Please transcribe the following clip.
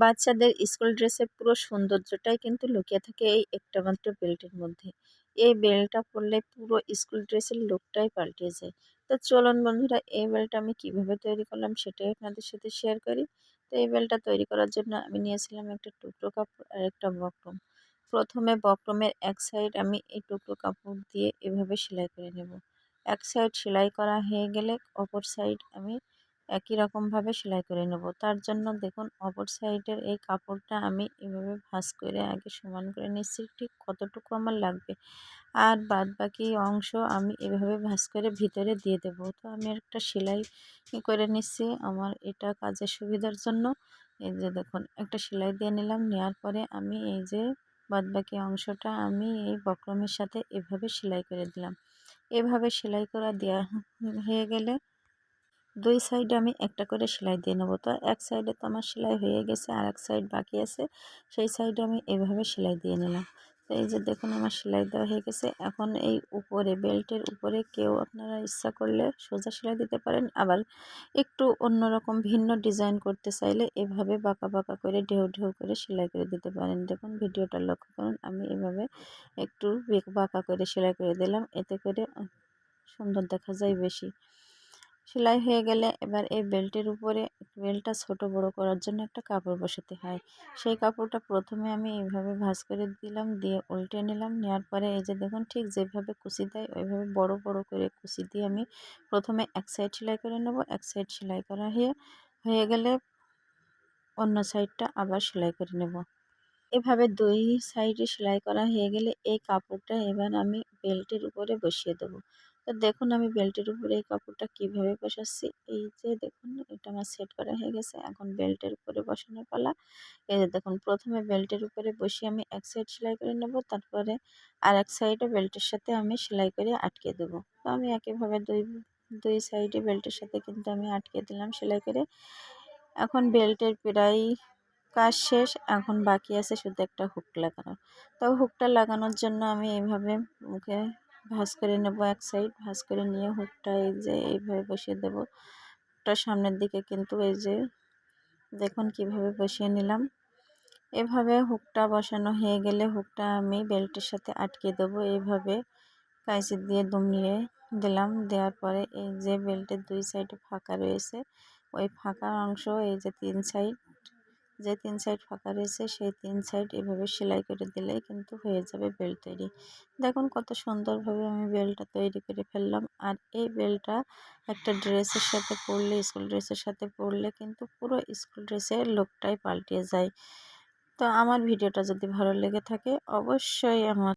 বাচ্চাদের স্কুল ড্রেসের পুরো সৌন্দর্যটাই কিন্তু লুকিয়ে থাকে এই একটা মাত্র বেল্টের মধ্যে। এই বেল্টটা পরলে পুরো স্কুল ড্রেসের লুকটাই পাল্টে যায়। তো চলুন বন্ধুরা, এই বেল্টটা আমি কিভাবে তৈরি করলাম সেটাই আপনাদের সাথে শেয়ার করি। তো এই বেল্টটা তৈরি করার জন্য আমি নিয়েছিলাম একটা টুকরো কাপড় আর একটা বক্রম। প্রথমে বক্রমের এক সাইড আমি এই টুকরো কাপড় দিয়ে এভাবে সেলাই করে নেব। এক সাইড সেলাই করা হয়ে গেলে অপর সাইড আমি একই রকমভাবে সেলাই করে নেব। তার জন্য দেখুন, অপর সাইডের এই কাপড়টা আমি এভাবে ভাঁজ করে আগে সমান করে নিচ্ছি ঠিক কতটুকু আমার লাগবে। আর বাদ বাকি অংশ আমি এভাবে ভাঁজ করে ভিতরে দিয়ে দেব। তো আমি একটা সেলাই করে নিচ্ছি আমার এটা কাজের সুবিধার জন্য। এই যে দেখুন, একটা সেলাই দিয়ে নিলাম, নেওয়ার পরে আমি এই যে বাদ বাকি অংশটা আমি এই বক্রমের সাথে এভাবে সেলাই করে দিলাম। এভাবে সেলাই করা দেওয়া হয়ে গেলে দুই সাইডে আমি একটা করে সেলাই দিয়ে নেবো। তো এক সাইডে তো আমার সেলাই হয়ে গেছে, আর এক সাইড বাকি আছে, সেই সাইডে আমি এভাবে সেলাই দিয়ে নিলাম। তো এই যে দেখুন, আমার সেলাই দেওয়া হয়ে গেছে। এখন এই উপরে বেল্টের উপরে কেউ আপনারা ইচ্ছা করলে সোজা সেলাই দিতে পারেন, আবার একটু অন্যরকম ভিন্ন ডিজাইন করতে চাইলে এভাবে বাঁকা বাঁকা করে ঢেউ ঢেউ করে সেলাই করে দিতে পারেন। দেখুন, ভিডিওটা লক্ষ্য করুন, আমি এভাবে একটু বাঁকা করে সেলাই করে দিলাম, এতে করে সুন্দর দেখা যায় বেশি। সেলাই হয়ে গেলে এবার এই বেল্টের উপরে বেল্টটা ছোট বড় করার জন্য একটা কাপড় বসাতে হয়। সেই কাপড়টা প্রথমে আমি এইভাবে ভাঁজ করে দিলাম, দিয়ে উল্টে নিলাম। নেওয়ার পরে এই যে দেখুন, ঠিক যেভাবে কুচি দেয় ওইভাবে বড় বড় করে কুচি দিয়ে আমি প্রথমে এক সাইড সেলাই করে নেব। এক সাইড সেলাই করা হয়ে গেলে অন্য সাইডটা আবার সেলাই করে নেব। এভাবে দুই সাইডে সেলাই করা হয়ে গেলে এই কাপড়টা এবার আমি বেল্টের উপরে বসিয়ে দেবো। তো দেখুন, আমি বেল্টের উপরে এই কাপড়টা কিভাবে বসাচ্ছি। এই যে দেখুন, এটা আমার সেট করা হয়ে গেছে। এখন বেল্টের উপরে বসানোর পালা। এই যে দেখুন, প্রথমে বেল্টের উপরে বসিয়ে আমি এক সাইড সেলাই করে নেব, তারপরে আর এক সাইডে বেল্টের সাথে আমি সেলাই করে আটকে দেবো। তো আমি একইভাবে দুই দুই সাইডে বেল্টের সাথে কিন্তু আমি আটকে দিলাম সেলাই করে। এখন বেল্টের প্রায় কাজ শেষ, এখন বাকি আছে শুধু একটা হুক লাগানোর। তো হুকটা লাগানোর জন্য আমি এইভাবে মুখে ভাঁজ করে নেব, এক সাইড ভাঁজ করে নিয়ে হুকটা এই যে এইভাবে বসিয়ে দেব। হুকটার সামনের দিকে কিন্তু এই যে দেখুন কিভাবে বসিয়ে নিলাম। এভাবে হুকটা বসানো হয়ে গেলে হুকটা আমি বেল্টের সাথে আটকে দেবো। এইভাবে কাঁচি দিয়ে দুমিয়ে দিলাম। দেওয়ার পরে এই যে বেল্টের দুই সাইডে ফাঁকা রয়েছে, ওই ফাঁকা অংশ এই যে তিন সাইড ফাঁকা রয়েছে সেই তিন সাইড এভাবে সেলাই করে দিলেই কিন্তু হয়ে যাবে বেল্ট তৈরি। দেখুন কত সুন্দরভাবে আমি বেল্টটা তৈরি করে ফেললাম। আর এই বেল্টটা একটা ড্রেসের সাথে পরলে, স্কুল ড্রেসের সাথে পরলে কিন্তু পুরো স্কুল ড্রেসের লুকটাই পাল্টে যায়। তো আমার ভিডিওটা যদি ভালো লেগে থাকে অবশ্যই আমার